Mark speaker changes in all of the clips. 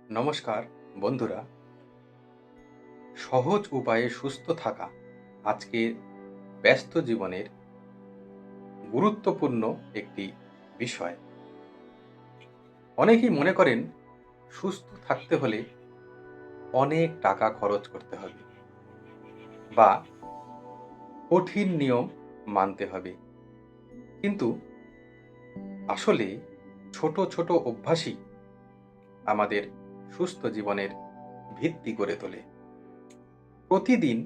Speaker 1: নমস্কার বন্ধুরা। সহজ উপায়ে সুস্থ থাকা আজকের ব্যস্ত জীবনের গুরুত্বপূর্ণ একটি বিষয়। অনেকেই মনে করেন সুস্থ থাকতে হলে অনেক টাকা খরচ করতে হবে বা কঠিন নিয়ম মানতে হবে, কিন্তু আসলে ছোট ছোট অভ্যাসই আমাদের সুস্থ জীবনের ভিত্তি গড়ে তোলে। প্রতিদিন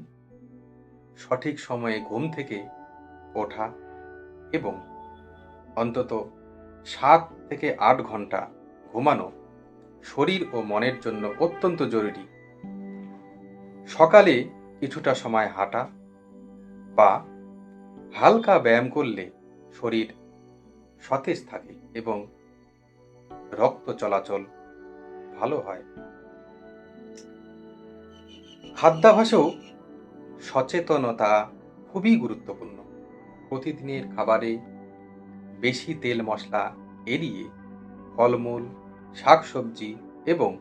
Speaker 1: সঠিক সময়ে ঘুম থেকে ওঠা এবং অন্তত 7 থেকে 8 ঘন্টা ঘুমানো শরীর ও মনের জন্য অত্যন্ত জরুরি। সকালে কিছুটা সময় হাঁটা বা হালকা ব্যায়াম করলে শরীর সতেজ থাকে এবং রক্ত চলাচল ভালো হয়। খাদ্যাভ্যাসেও সচেতনতা খুবই গুরুত্বপূর্ণ। প্রতিদিনের খাবারে বেশি তেল মশলা এড়িয়ে ফলমূল, শাকসবজি এবং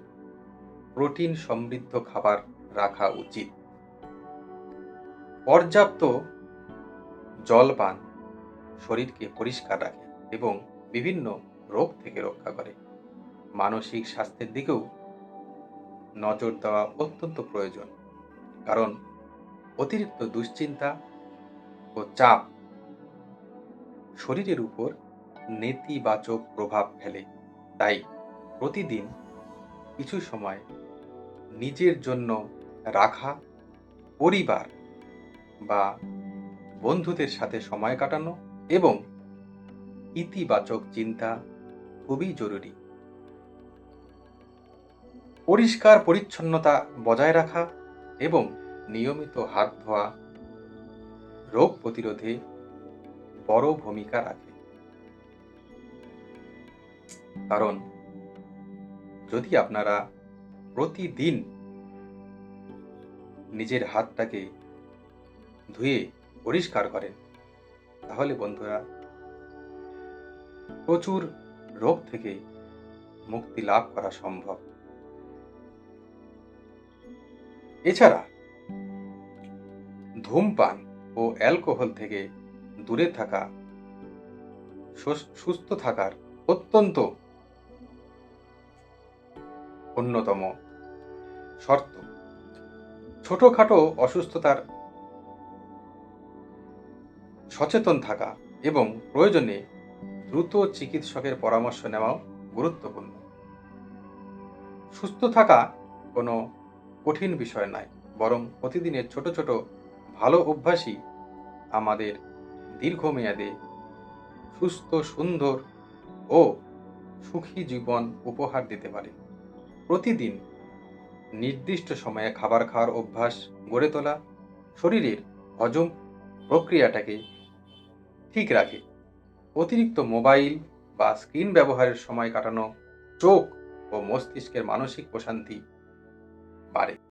Speaker 1: প্রোটিন সমৃদ্ধ খাবার রাখা উচিত। পর্যাপ্ত জল পান শরীরকে পরিষ্কার রাখে এবং বিভিন্ন রোগ থেকে রক্ষা করে। মানসিক স্বাস্থ্যের দিকেও নজর দেওয়া অত্যন্ত প্রয়োজন, কারণ অতিরিক্ত দুশ্চিন্তা ও চাপ শরীরের উপর নেতিবাচক প্রভাব ফেলে। তাই প্রতিদিন কিছু সময় নিজের জন্য রাখা, পরিবার বা বন্ধুদের সাথে সময় কাটানো এবং ইতিবাচক চিন্তা খুবই জরুরি। পরিষ্কার পরিচ্ছন্নতা বজায় রাখা এবং নিয়মিত হাত ধোয়া রোগ প্রতিরোধে বড় ভূমিকা রাখে। কারণ যদি আপনারা প্রতিদিন নিজের হাতটাকে ধুয়ে পরিষ্কার করেন, তাহলে বন্ধুরা প্রচুর রোগ থেকে মুক্তি লাভ করা সম্ভব। এছাড়া ধূমপান ও অ্যালকোহল থেকে দূরে থাকা সুস্থ থাকার অত্যন্ত অন্যতম শর্ত। ছোটখাটো অসুস্থতার সচেতন থাকা এবং প্রয়োজনে দ্রুত চিকিৎসকের পরামর্শ নেওয়াও গুরুত্বপূর্ণ। সুস্থ থাকা কোনো কঠিন বিষয় নয়, বরং প্রতিদিনের ছোট ছোট ভালো অভ্যাসই আমাদের দীর্ঘমেয়াদে সুস্থ, সুন্দর ও সুখী জীবন উপহার দিতে পারে। প্রতিদিন নির্দিষ্ট সময়ে খাবার খাওয়ার অভ্যাস গড়ে তোলা শরীরের হজম প্রক্রিয়াটাকে ঠিক রাখে। অতিরিক্ত মোবাইল বা স্ক্রিন ব্যবহারের সময় কাটানো চোখ ও মস্তিষ্কের মানসিক প্রশান্তি বাড়ে।